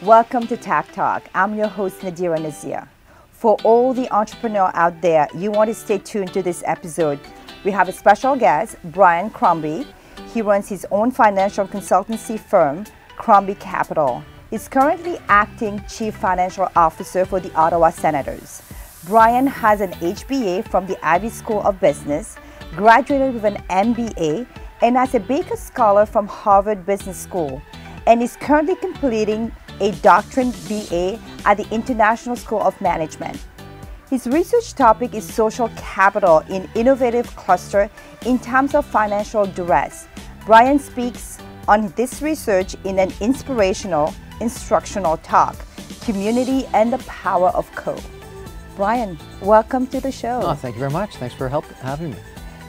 Welcome to Tech Talk. I'm your host, Nadirah Nazeer. For all the entrepreneurs out there, you want to stay tuned to this episode. We have a special guest, Brian Crumby. He runs his own financial consultancy firm, Crumby Capital. He's currently acting Chief Financial Officer for the Ottawa Senators. Brian has an HBA from the Ivy School of Business, graduated with an MBA, and as a Baker Scholar from Harvard Business School, and is currently completing a doctorate BA at the International School of Management. His research topic is social capital in innovative cluster in times of financial duress. Brian speaks on this research in an inspirational, instructional talk, Community and the Power of Co. Brian, welcome to the show. Oh, thank you very much. Thanks for having me.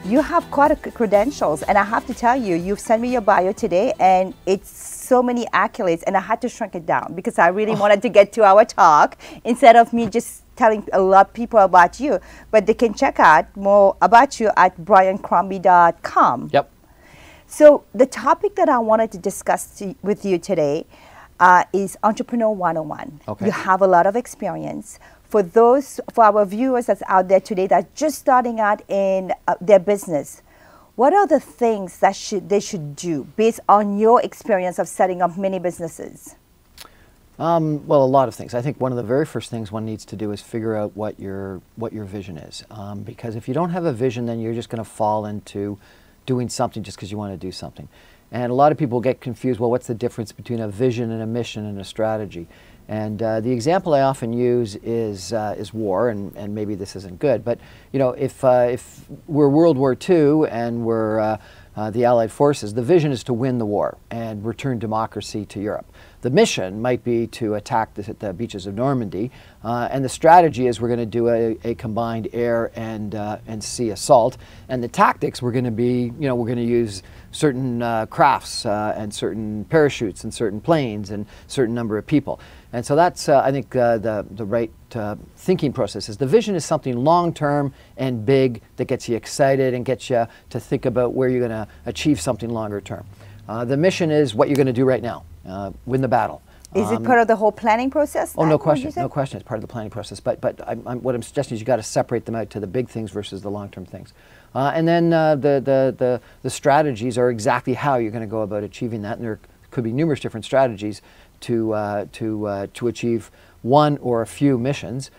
You have quite a credentials, and I have to tell you, you've sent me your bio today, and it's so many accolades, and I had to shrink it down because I really wanted to get to our talk instead of me just telling a lot of people about you. But they can check out more about you at briancrumby.com. Yep. So the topic that I wanted to discuss with you today is Entrepreneur 101. Okay. You have a lot of experience. For our viewers that's out there today that's just starting out in their business, what are the things that they should do based on your experience of setting up many businesses? Well, a lot of things. I think one of the very first things one needs to do is figure out what your vision is. Because if you don't have a vision, then you're just going to fall into doing something just because you want to do something. And a lot of people get confused, well, what's the difference between a vision and a mission and a strategy? And the example I often use is war, and maybe this isn't good, but you know, if we're World War II and we're the Allied forces, the vision is to win the war and return democracy to Europe. The mission might be to attack the beaches of Normandy, and the strategy is we're going to do a combined air and sea assault. And the tactics we're going to be, you know, we're going to use certain crafts and certain parachutes and certain planes and certain number of people. And so that's, I think, the right thinking process is the vision is something long-term and big that gets you excited and gets you to think about where you're going to achieve something longer term. The mission is what you're going to do right now, win the battle. Is it part of the whole planning process? Oh, no question, no question. It's part of the planning process. But what I'm suggesting is you got to separate them out to the big things versus the long-term things. And then the strategies are exactly how you're going to go about achieving that. And there could be numerous different strategies to achieve one or a few missions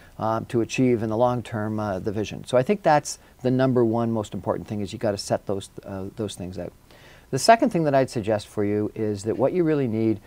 to achieve in the long term the vision. So I think that's the number one most important thing is you got to set those things out. The second thing that I'd suggest for you is that what you really need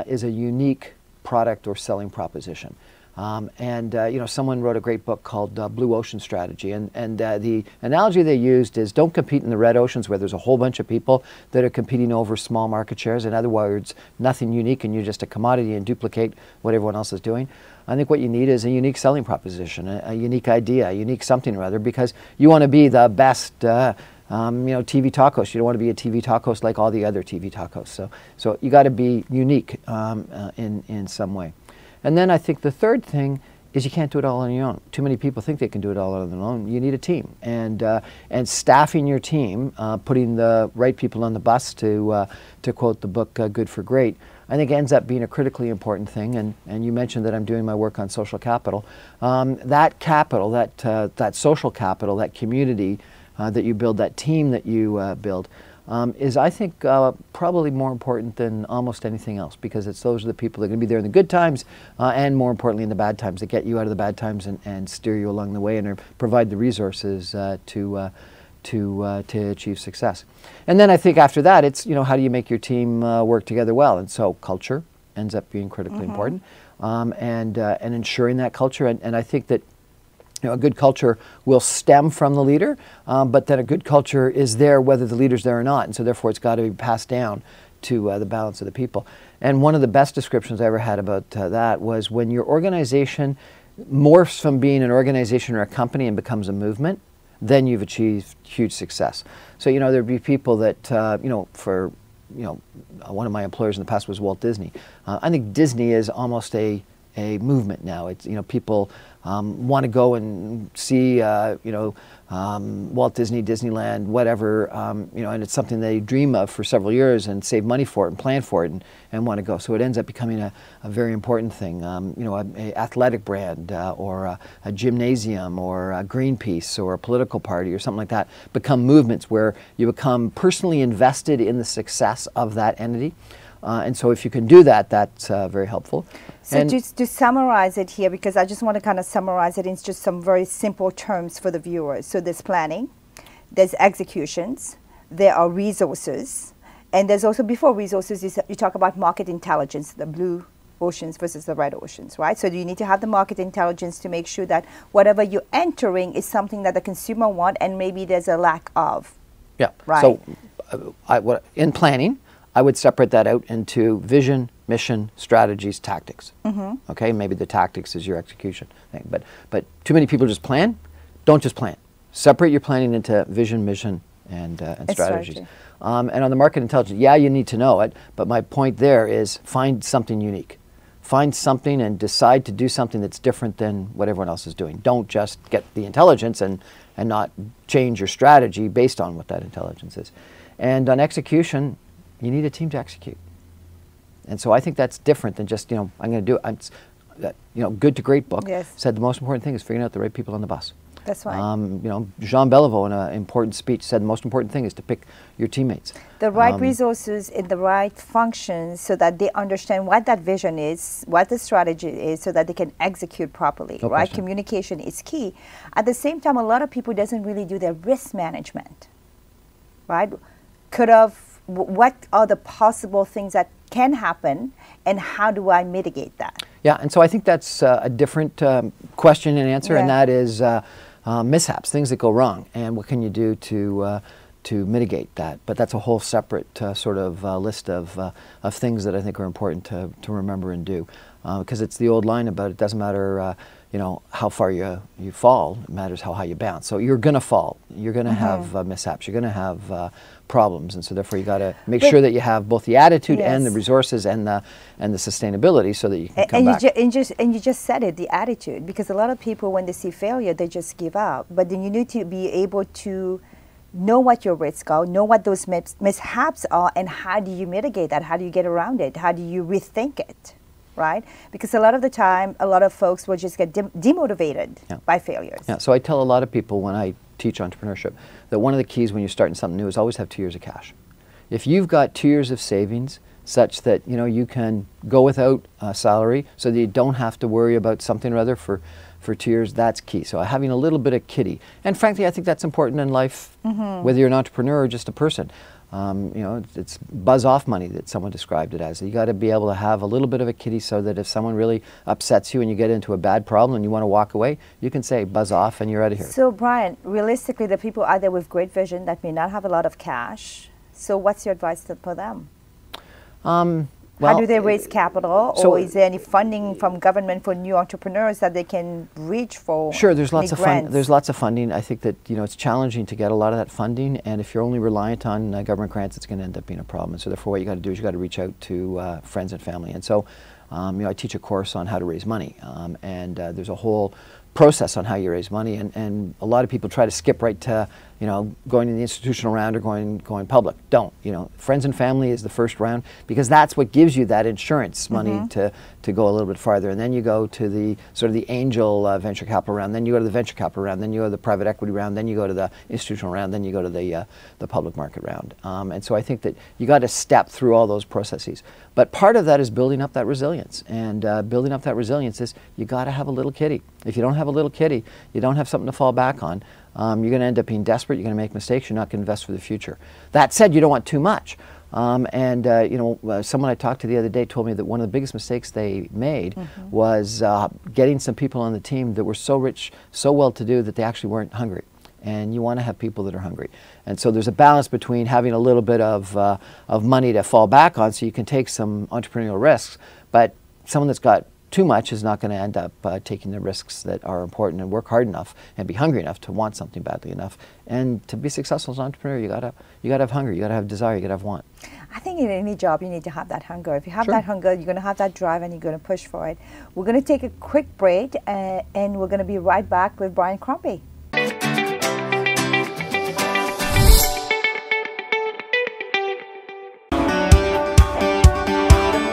is a unique product or selling proposition. You know, someone wrote a great book called Blue Ocean Strategy, and the analogy they used is don't compete in the red oceans where there's a whole bunch of people that are competing over small market shares. In other words, nothing unique and you're just a commodity and duplicate what everyone else is doing. I think what you need is a unique selling proposition, a unique idea, a unique something or other, because you want to be the best you know, TV talk host. You don't want to be a TV talk host like all the other TV talk hosts. So you got to be unique in some way. And then I think the third thing is you can't do it all on your own. Too many people think they can do it all on their own. You need a team, and staffing your team, putting the right people on the bus, to quote the book Good for Great, I think ends up being a critically important thing. And you mentioned that I'm doing my work on social capital. That capital, that social capital, that community that you build, that team that you build, is, I think, probably more important than almost anything else, because those are the people that are going to be there in the good times and, more importantly, in the bad times, that get you out of the bad times and steer you along the way and provide the resources to achieve success. And then I think after that, it's, you know, how do you make your team work together well? And so culture ends up being critically important, and ensuring that culture. And I think that, you know, a good culture will stem from the leader, but then a good culture is there whether the leader's there or not, and so therefore it's got to be passed down to the balance of the people. And one of the best descriptions I ever had about that was when your organization morphs from being an organization or a company and becomes a movement, then you've achieved huge success. So, you know, there'd be people that, you know, for, you know, one of my employers in the past was Walt Disney. I think Disney is almost a movement now. It's, you know, people want to go and see, you know, Walt Disney, Disneyland, whatever, you know, and it's something they dream of for several years and save money for it and plan for it and want to go. So it ends up becoming a very important thing. You know, a athletic brand or a gymnasium or a Greenpeace or a political party or something like that become movements where you become personally invested in the success of that entity. And so if you can do that, that's very helpful. So to summarize it here, because I just want to kind of summarize it in just some very simple terms for the viewers. So there's planning, there's executions, there are resources, and there's also, before resources, you talk about market intelligence, the blue oceans versus the red oceans, right? So you need to have the market intelligence to make sure that whatever you're entering is something that the consumer want and maybe there's a lack of. Yeah. Right. So in planning, I would separate that out into vision, mission, strategies, tactics. Okay, maybe the tactics is your execution thing, but too many people just plan. Don't just plan. Separate your planning into vision, mission, and strategies. And on the market intelligence, yeah, you need to know it, but my point there is find something unique. Find something and decide to do something that's different than what everyone else is doing. Don't just get the intelligence and not change your strategy based on what that intelligence is. And on execution, you need a team to execute. And so I think that's different than just, you know, I'm going to do it. You know, Good to Great book said the most important thing is figuring out the right people on the bus. That's right. You know, Jean Beliveau in an important speech said the most important thing is to pick your teammates. The right resources in the right functions so that they understand what that vision is, what the strategy is, so that they can execute properly, right? Question. Communication is key. At the same time, a lot of people doesn't really do their risk management, right? What are the possible things that can happen, and how do I mitigate that? Yeah, and so I think that's a different question and answer, and that is mishaps, things that go wrong, and what can you do to mitigate that? But that's a whole separate sort of list of things that I think are important to remember and do, because it's the old line about it doesn't matter you know, how far you fall, it matters how high you bounce. So you're going to fall, you're going to have mishaps, you're going to have problems, and so therefore you got to make sure that you have both the attitude and the resources and the sustainability so that you can come back. And you just said it, the attitude, because a lot of people, when they see failure, they just give up. But then you need to be able to know what your risks are, know what those mishaps are, and how do you mitigate that? How do you get around it? How do you rethink it? Right? Because a lot of the time, a lot of folks will just get demotivated by failures. Yeah. So I tell a lot of people when I teach entrepreneurship that one of the keys when you're starting something new is always have 2 years of cash. If you've got 2 years of savings such that, you know, you can go without a salary so that you don't have to worry about something or other for 2 years, that's key. So having a little bit of kitty. And frankly, I think that's important in life, whether you're an entrepreneur or just a person. You know, it's buzz off money that someone described it as. You got to be able to have a little bit of a kitty so that if someone really upsets you and you get into a bad problem and you want to walk away, you can say buzz off and you're out of here. So Brian, realistically, the people out there with great vision that may not have a lot of cash, so what's your advice for them? How do they raise capital, or is there any funding from government for new entrepreneurs that they can reach for? Sure, there's lots of funding. I think that, you know, it's challenging to get a lot of that funding, and if you're only reliant on government grants, it's going to end up being a problem. And so therefore, what you got to do is you got to reach out to friends and family. And so, you know, I teach a course on how to raise money, and there's a whole process on how you raise money, and a lot of people try to skip right to, you know, going in the institutional round or going public. Don't. You know, friends and family is the first round, because that's what gives you that insurance money to go a little bit farther, and then you go to the sort of the angel venture capital round, then you go to the venture capital round, then you go to the private equity round, then you go to the institutional round, then you go to the public market round. And so I think that you got to step through all those processes. But part of that is building up that resilience, and building up that resilience is you got to have a little kitty. If you don't have a little kitty, you don't have something to fall back on. You're going to end up being desperate. You're going to make mistakes. You're not going to invest for the future. That said, you don't want too much. You know, someone I talked to the other day told me that one of the biggest mistakes they made was getting some people on the team that were so rich, so well-to-do that they actually weren't hungry. And you want to have people that are hungry. And so there's a balance between having a little bit of money to fall back on so you can take some entrepreneurial risks, but someone that's got too much is not going to end up taking the risks that are important and work hard enough and be hungry enough to want something badly enough. And to be successful as an entrepreneur, you gotta have hunger, you gotta have desire, you gotta have want. I think in any job you need to have that hunger. If you have that hunger, you're going to have that drive and you're going to push for it. We're going to take a quick break and we're going to be right back with Brian Crumby.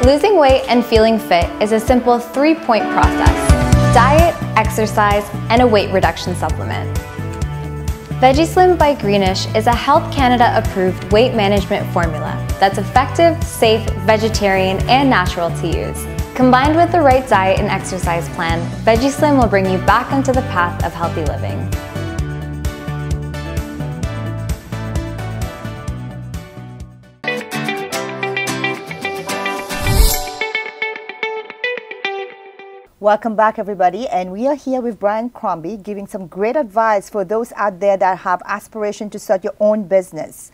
Losing weight and feeling fit is a simple 3-point process: diet, exercise, and a weight reduction supplement. VegiSlim by Greenish is a Health Canada approved weight management formula that's effective, safe, vegetarian, and natural to use. Combined with the right diet and exercise plan, VegiSlim will bring you back onto the path of healthy living. Welcome back, everybody, and we are here with Brian Crumby giving some great advice for those out there that have aspiration to start your own business.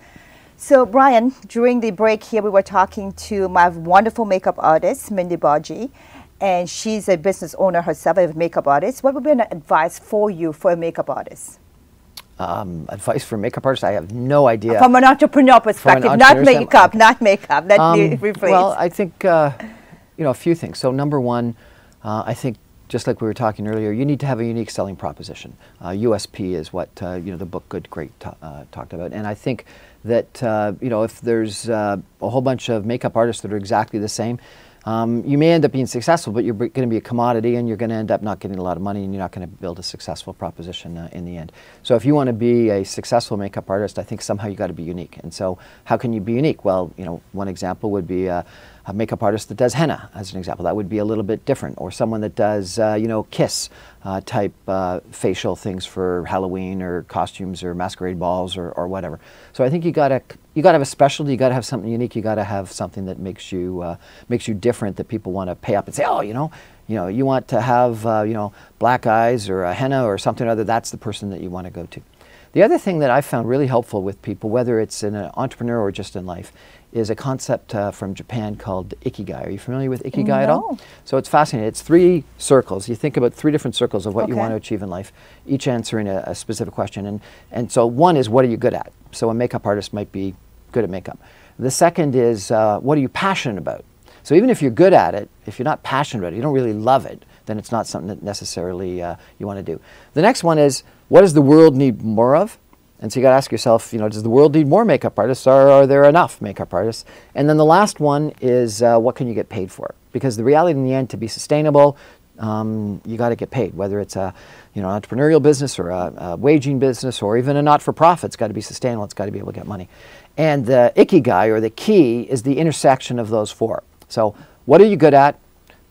So, Brian, during the break here, we were talking to my wonderful makeup artist, Mindy Baji, and she's a business owner herself, a makeup artist. What would be an advice for you for a makeup artist? Advice for makeup artists? I have no idea. From an entrepreneur perspective, not makeup, not makeup. Let me rephrase. Well, I think, a few things. So, number one, I think, just like we were talking earlier, you need to have a unique selling proposition. USP is what the book Good Great talked about, and I think that if there's a whole bunch of makeup artists that are exactly the same, you may end up being successful, but you're going to be a commodity, and you're going to end up not getting a lot of money, and you're not going to build a successful proposition in the end. So if you want to be a successful makeup artist, I think somehow you got to be unique. And so how can you be unique? Well, one example would be a makeup artist that does henna, as an example. That would be a little bit different. Or someone that does, kiss type facial things for Halloween or costumes or masquerade balls or whatever. So I think you got to have a specialty. You got to have something unique. You got to have something that makes you different, that people want to pay up and say, oh, you want to have black eyes or a henna or something or other. That's the person that you want to go to. The other thing that I found really helpful with people, whether it's in an entrepreneur or just in life, is a concept from Japan called ikigai. Are you familiar with ikigai at all? So it's fascinating. It's 3 circles. You think about 3 different circles of what you want to achieve in life, each answering a specific question. And so one is, what are you good at? So a makeup artist might be good at makeup. The second is, what are you passionate about? So even if you're good at it, if you're not passionate about it, you don't really love it, then it's not something that necessarily you want to do. The next one is, what does the world need more of? And so you got to ask yourself, does the world need more makeup artists, or are there enough makeup artists? And then the last one is, what can you get paid for? Because the reality in the end, to be sustainable, you got to get paid. Whether it's an entrepreneurial business or a waging business or even a not-for-profit, it's got to be sustainable. It's got to be able to get money. And the ikigai, or the key, is the intersection of those 4. So what are you good at?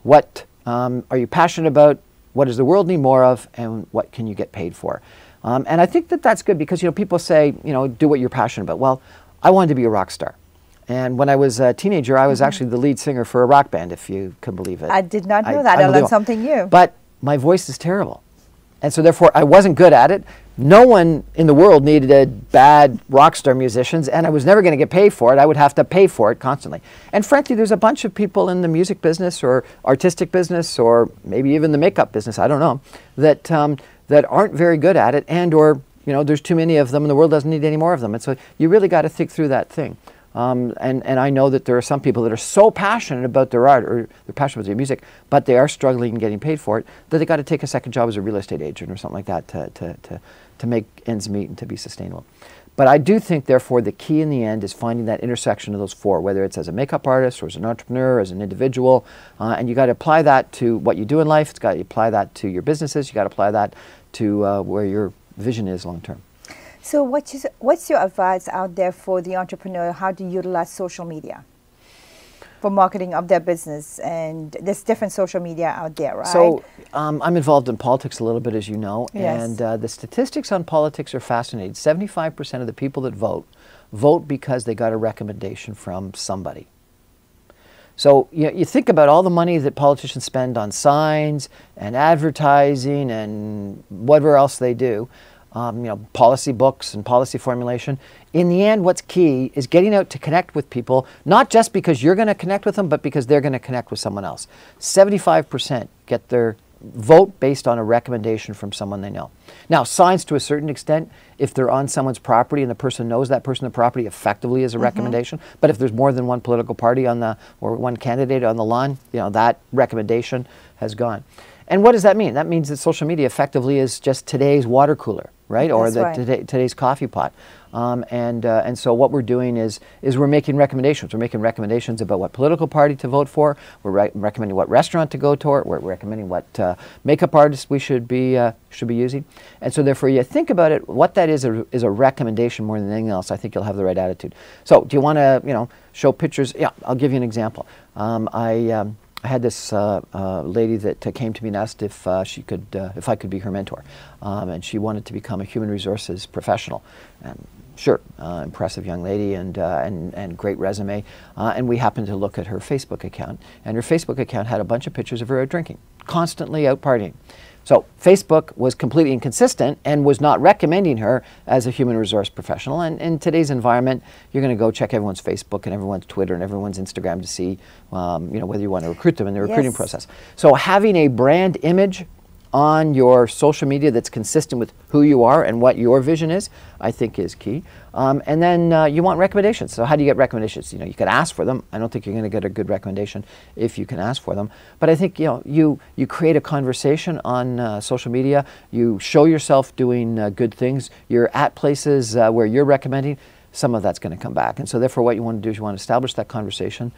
What are you passionate about? What does the world need more of? And what can you get paid for? And I think that that's good because, people say, do what you're passionate about. Well, I wanted to be a rock star. And when I was a teenager, I was actually the lead singer for a rock band, if you can believe it. I did not know that. I learned something new. But my voice is terrible. And so therefore, I wasn't good at it. No one in the world needed bad rock star musicians, and I was never going to get paid for it. I would have to pay for it constantly. And frankly, there's a bunch of people in the music business or artistic business or maybe even the makeup business, I don't know, that that aren't very good at it, and or there's too many of them and the world doesn't need any more of them. And so you really got to think through that thing. And I know that there are some people that are so passionate about their art, or they're passionate about their music, but they are struggling in getting paid for it, that they got to take a second job as a real estate agent or something like that to make ends meet and to be sustainable. But I do think, therefore, the key in the end is finding that intersection of those 4, whether it's as a makeup artist or as an entrepreneur, as an individual, and you got to apply that to what you do in life. It's got to apply that to your businesses. You got to apply that to where your vision is long term. So what's your advice out there for the entrepreneur, how to utilize social media for marketing of their business? And there's different social media out there, right? So I'm involved in politics a little bit, as you know, yes. And the statistics on politics are fascinating. 75% of the people that vote because they got a recommendation from somebody. So you think about all the money that politicians spend on signs and advertising and whatever else they do. Policy books and policy formulation. In the end, what's key is getting out to connect with people, not just because you're going to connect with them, but because they're going to connect with someone else. 75% get their vote based on a recommendation from someone they know. Now, signs to a certain extent, if they're on someone's property and the person knows that person on the property, effectively is a recommendation. But if there's more than one political party or one candidate on the lawn, that recommendation has gone. And what does that mean? That means that social media effectively is just today's water cooler, right? Or That's the right. today's coffee pot. And so what we're doing is we're making recommendations. We're making recommendations about what political party to vote for. We're recommending what restaurant to go to. We're recommending what makeup artist we should be using. And so therefore, you think about it. What that is a recommendation more than anything else. I think you'll have the right attitude. So do you want to show pictures? Yeah, I'll give you an example. I had this lady that came to me and asked if if I could be her mentor, and she wanted to become a human resources professional. Sure, impressive young lady and great resume. And we happened to look at her Facebook account, and her Facebook account had a bunch of pictures of her out drinking, constantly out partying. So Facebook was completely inconsistent and was not recommending her as a human resource professional. And in today's environment, you're going to go check everyone's Facebook and everyone's Twitter and everyone's Instagram to see whether you want to recruit them in the recruiting process. So having a brand image on your social media that's consistent with who you are and what your vision is, I think is key. And then you want recommendations. So how do you get recommendations? You can ask for them. I don't think you're going to get a good recommendation if you can ask for them. But I think you create a conversation on social media. You show yourself doing good things. You're at places where you're recommending. Some of that's going to come back. And so therefore what you want to do is you want to establish that conversation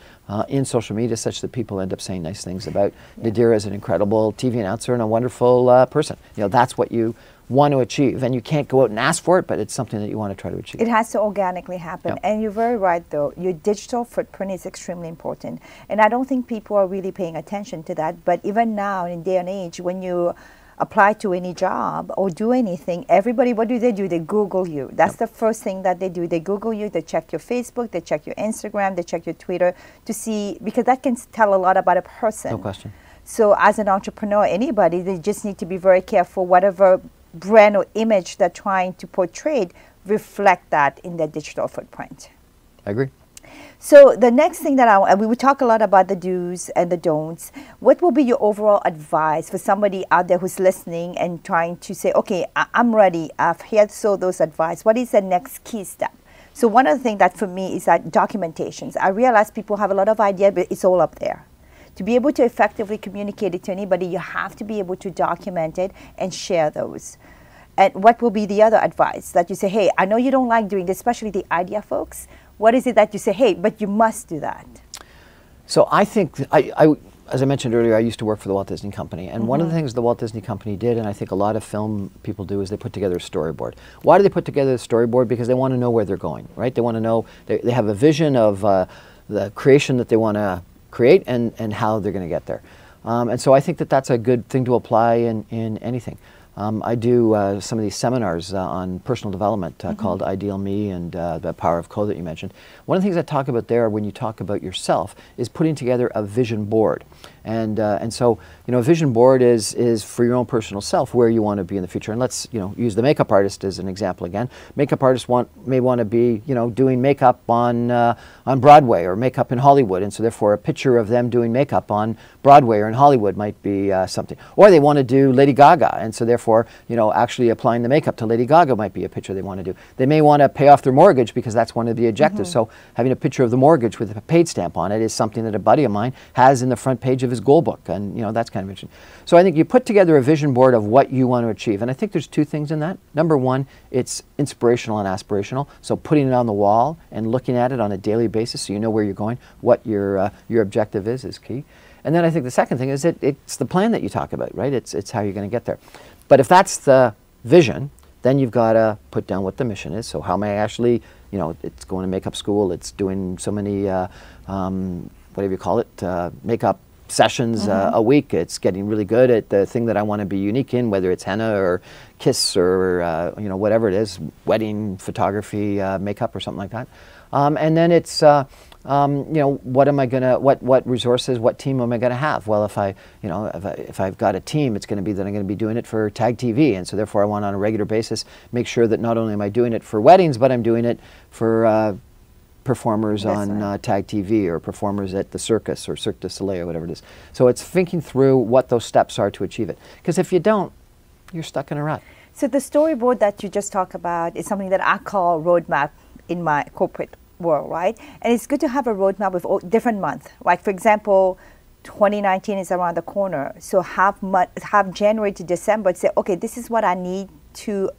in social media such that people end up saying nice things about Nadirah as an incredible TV announcer and a wonderful person. That's what you want to achieve. And you can't go out and ask for it, but it's something that you want to try to achieve. It has to organically happen. Yep. And you're very right, though. Your digital footprint is extremely important. And I don't think people are really paying attention to that. But even now, in day and age, when you apply to any job or do anything, everybody, what do? They Google you. That's the first thing that they do. They Google you, they check your Facebook, they check your Instagram, they check your Twitter to see, because that can tell a lot about a person. No question. So as an entrepreneur, anybody, they just need to be very careful whatever brand or image they're trying to portray, reflect that in their digital footprint. I agree. So the next thing that we would talk a lot about the do's and the don'ts. What will be your overall advice for somebody out there who's listening and trying to say, okay, I'm ready, I've heard those advice. What is the next key step? So one of the things that for me is that documentations. I realize people have a lot of ideas, but it's all up there. To be able to effectively communicate it to anybody, you have to be able to document it and share those. And what will be the other advice that you say, hey, I know you don't like doing this, especially the idea folks. What is it that you say, hey, but you must do that? So I think, as I mentioned earlier, I used to work for the Walt Disney Company. And one of the things the Walt Disney Company did, and I think a lot of film people do, is they put together a storyboard. Why do they put together a storyboard? Because they want to know where they're going, right? They want to know, they have a vision of the creation that they want to create and how they're going to get there. And so I think that that's a good thing to apply in anything. I do some of these seminars on personal development called Ideal Me and the Power of Co that you mentioned. One of the things I talk about there when you talk about yourself is putting together a vision board. And so, a vision board is for your own personal self where you want to be in the future. And let's, use the makeup artist as an example again. Makeup artists may want to be, doing makeup on Broadway or makeup in Hollywood. And so therefore a picture of them doing makeup on Broadway or in Hollywood might be something. Or they want to do Lady Gaga. And so therefore, actually applying the makeup to Lady Gaga might be a picture they want to do. They may want to pay off their mortgage because that's one of the objectives. So having a picture of the mortgage with a paid stamp on it is something that a buddy of mine has in the front page of his goal book, and that's kind of interesting. So I think you put together a vision board of what you want to achieve, and I think there's two things in that. Number one, it's inspirational and aspirational, so putting it on the wall and looking at it on a daily basis so you know where you're going, what your objective is key. And then I think the second thing is it's the plan that you talk about, right? It's how you're going to get there. But if that's the vision, then you've got to put down what the mission is. So how am I actually, it's going to makeup school, it's doing so many, whatever you call it, makeup sessions a week. It's getting really good at the thing that I want to be unique in, whether it's henna or kiss or whatever it is, wedding photography, makeup or something like that. And then it's what am I gonna, what resources, what team am I gonna have? Well, if I've got a team, it's going to be that I'm going to be doing it for Tag TV, and so therefore I want on a regular basis make sure that not only am I doing it for weddings, but I'm doing it for performers on Tag TV or performers at the circus or Cirque du Soleil or whatever it is. So it's thinking through what those steps are to achieve it. Because if you don't, you're stuck in a rut. So the storyboard that you just talked about is something that I call roadmap in my corporate world, right? And it's good to have a roadmap with different months. Like, for example, 2019 is around the corner. So have January to December to say, okay, this is what I need to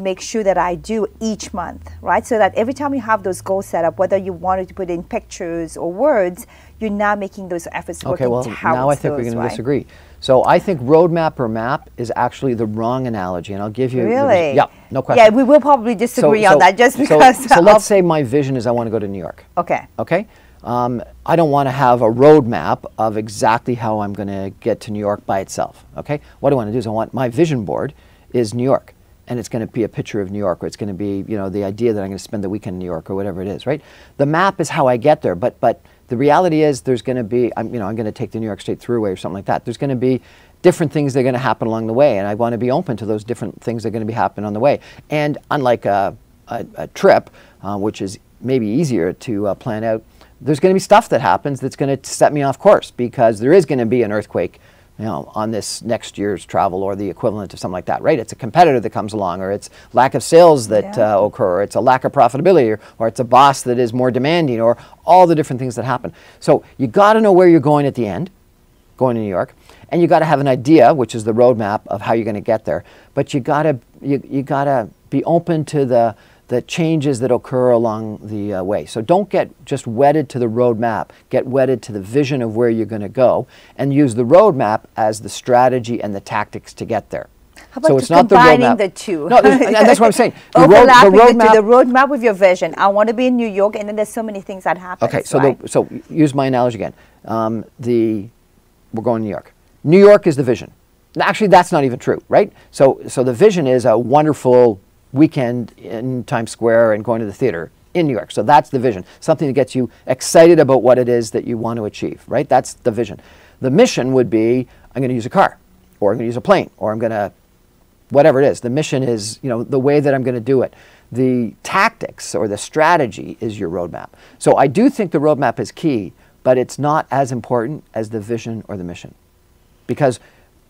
make sure that I do each month, right? So that every time you have those goals set up, whether you wanted to put in pictures or words, you're now making those efforts. Okay, well, now I think we're going to disagree. So I think roadmap or map is actually the wrong analogy, and I'll give you. Really? Yeah, no question. Yeah, we will probably disagree on that just because. So let's say my vision is I want to go to New York. Okay. Okay. I don't want to have a roadmap of exactly how I'm going to get to New York by itself. Okay. What I want to do is I want my vision board is New York. And it's going to be a picture of New York, or it's going to be, you know, the idea that I'm going to spend the weekend in New York, or whatever it is, right? The map is how I get there, but the reality is there's going to be, I'm going to take the New York State Thruway or something like that. There's going to be different things that are going to happen along the way, and I want to be open to those different things that are going to be happening on the way. And unlike a trip, which is maybe easier to plan out, there's going to be stuff that happens that's going to set me off course, because there is going to be an earthquake, you know, on this next year's travel, or the equivalent of something like that, right? It's a competitor that comes along, or it's lack of sales that occur, or it's a lack of profitability, or it's a boss that is more demanding, or all the different things that happen. So you got to know where you're going at the end, going to New York, and you got to have an idea, which is the roadmap of how you're going to get there. But you got to be open to the changes that occur along the way. So don't get just wedded to the roadmap. Get wedded to the vision of where you're going to go, and use the roadmap as the strategy and the tactics to get there. How about so it's not combining the two? No, and that's what I'm saying. The roadmap with your vision. I want to be in New York, and then there's so many things that happen. Okay, so so use my analogy again. We're going to New York. New York is the vision. Actually, that's not even true, right? So the vision is a wonderful weekend in Times Square and going to the theater in New York. So that's the vision. Something that gets you excited about what it is that you want to achieve, right? That's the vision. The mission would be, I'm going to use a car, or I'm going to use a plane, or I'm going to, whatever it is. The mission is, you know, the way that I'm going to do it. The tactics or the strategy is your roadmap. So I do think the roadmap is key, but it's not as important as the vision or the mission. Because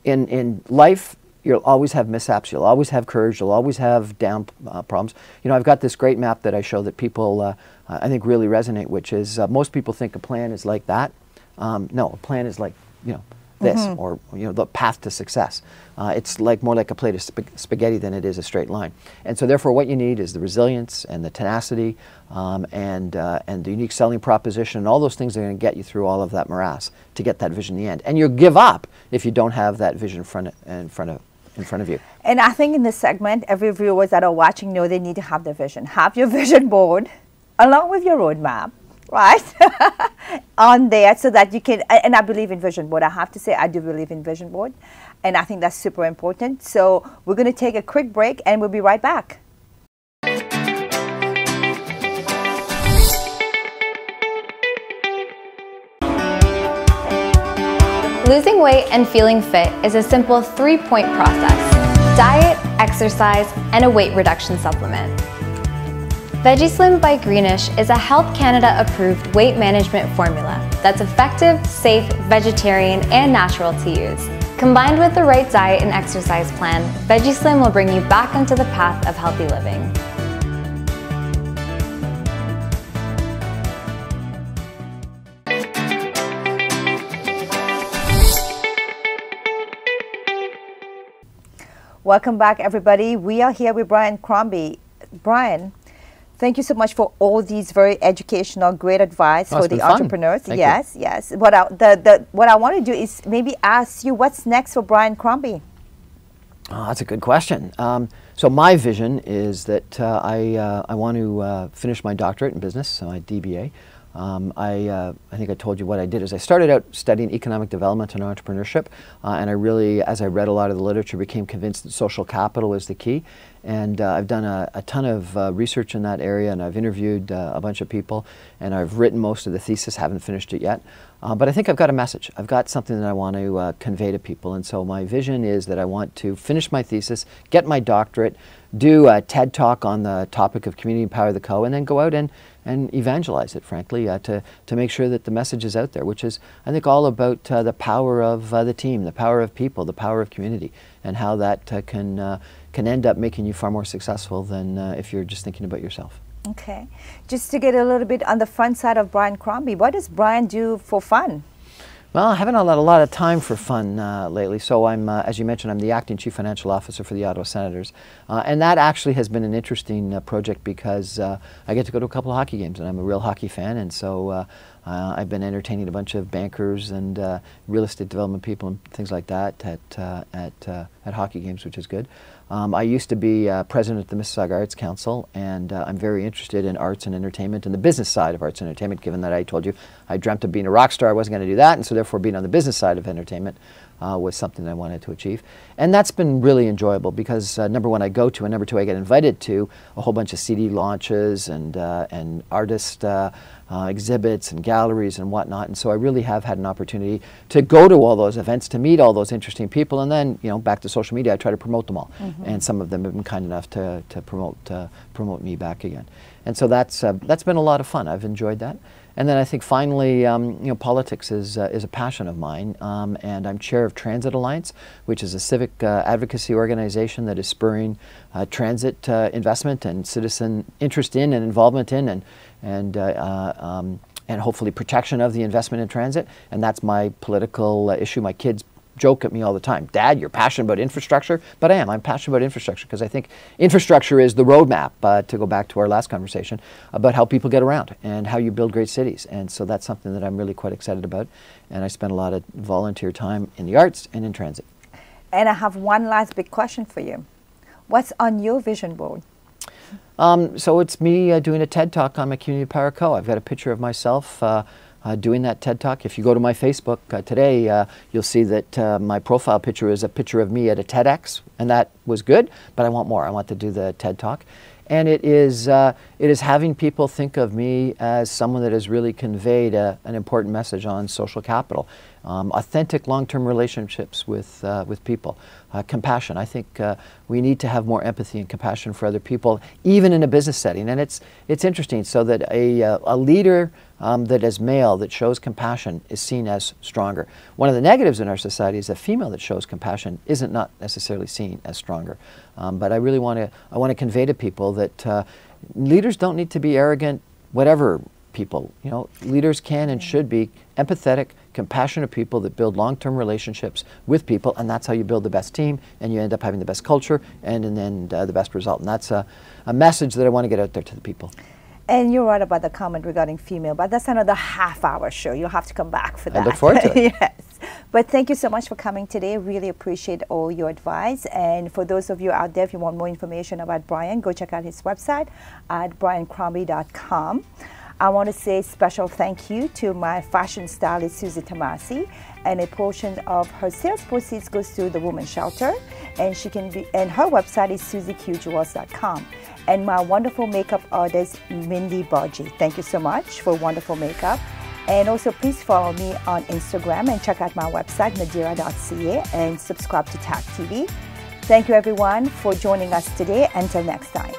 in life, you'll always have mishaps, you'll always have courage, you'll always have down problems. You know, I've got this great map that I show that people, I think, really resonate, which is most people think a plan is like that. No, a plan is like, you know, this, or, you know, the path to success. It's like more like a plate of spaghetti than it is a straight line. And so therefore what you need is the resilience and the tenacity and the unique selling proposition, and all those things that are going to get you through all of that morass to get that vision in the end. And you'll give up if you don't have that vision in front of you. And I think in this segment, every viewers that are watching know they need to have their vision. Have your vision board along with your roadmap, right? On there, so that you can, and I believe in vision board. I have to say, I do believe in vision board, and I think that's super important. So we're going to take a quick break, and we'll be right back. Losing weight and feeling fit is a simple 3-point process: diet, exercise, and a weight reduction supplement. VeggieSlim by Greenish is a Health Canada approved weight management formula that's effective, safe, vegetarian, and natural to use. Combined with the right diet and exercise plan, VeggieSlim will bring you back onto the path of healthy living. Welcome back, everybody. We are here with Brian Crumby. Brian, thank you so much for all these very educational, great advice for the entrepreneurs. Yes. What I want to do is maybe ask you, what's next for Brian Crumby? Oh, that's a good question. So my vision is that I want to finish my doctorate in business, so my DBA. I think I told you what I did is I started out studying economic development and entrepreneurship, and I really, as I read a lot of the literature, became convinced that social capital is the key. And I've done a ton of research in that area, and I've interviewed a bunch of people, and I've written most of the thesis, haven't finished it yet. But I think I've got a message. I've got something that I want to convey to people. And so my vision is that I want to finish my thesis, get my doctorate, do a TED Talk on the topic of community power of the co, and then go out and evangelize it, frankly, to make sure that the message is out there, which is, I think, all about the power of the team, the power of people, the power of community, and how that can end up making you far more successful than if you're just thinking about yourself. Okay. Just to get a little bit on the fun side of Brian Crumby, what does Brian do for fun? Well, I haven't had a lot of time for fun lately, so I'm, as you mentioned, I'm the acting Chief Financial Officer for the Ottawa Senators. And that actually has been an interesting project because I get to go to a couple of hockey games, and I'm a real hockey fan, and so I've been entertaining a bunch of bankers and real estate development people and things like that at hockey games, which is good. I used to be president of the Mississauga Arts Council, and I'm very interested in arts and entertainment and the business side of arts and entertainment, given that I told you I dreamt of being a rock star. I wasn't going to do that, and so therefore being on the business side of entertainment was something that I wanted to achieve. And that's been really enjoyable because number one, I go to, and number two, I get invited to a whole bunch of CD launches and artist exhibits and galleries and whatnot, and so I really have had an opportunity to go to all those events, to meet all those interesting people, and then, you know, back to social media, I try to promote them all. And some of them have been kind enough to promote me back again. And so that's been a lot of fun. I've enjoyed that. And then I think finally, you know, politics is a passion of mine, and I'm chair of Transit Alliance, which is a civic advocacy organization that is spurring transit investment and citizen interest in and involvement in and hopefully protection of the investment in transit. And that's my political issue. My kids joke at me all the time, Dad, you're passionate about infrastructure, but I am. I'm passionate about infrastructure because I think infrastructure is the roadmap, to go back to our last conversation, about how people get around and how you build great cities. And so that's something that I'm really quite excited about. And I spend a lot of volunteer time in the arts and in transit. And I have one last big question for you. What's on your vision board? So it's me doing a TED Talk on my Community Power Co. I've got a picture of myself doing that TED Talk. If you go to my Facebook today, you'll see that my profile picture is a picture of me at a TEDx, and that was good, but I want more. I want to do the TED Talk. And it is having people think of me as someone that has really conveyed an important message on social capital, authentic long-term relationships with people, compassion. I think we need to have more empathy and compassion for other people, even in a business setting. And it's interesting, so that a leader that is male that shows compassion is seen as stronger. One of the negatives in our society is that female that shows compassion isn't not necessarily seen as stronger. But I really want to convey to people that leaders don't need to be arrogant, whatever people. You know, leaders can and should be empathetic, compassionate people that build long-term relationships with people, and that's how you build the best team, and you end up having the best culture, and then the best result. And that's a message that I want to get out there to the people. And you're right about the comment regarding female, but that's another half-hour show. You'll have to come back for that. I look forward to it. Yes. But thank you so much for coming today. Really appreciate all your advice. And for those of you out there, if you want more information about Brian, go check out his website at briancrumby.com. I want to say special thank you to my fashion stylist, Susie Tomasi, and a portion of her sales proceeds goes to the Women's Shelter, and her website is susieqjewels.com. And my wonderful makeup artist, Mindy Bargy. Thank you so much for wonderful makeup. And also please follow me on Instagram and check out my website, nadirah.ca, and subscribe to TAC TV. Thank you everyone for joining us today. Until next time.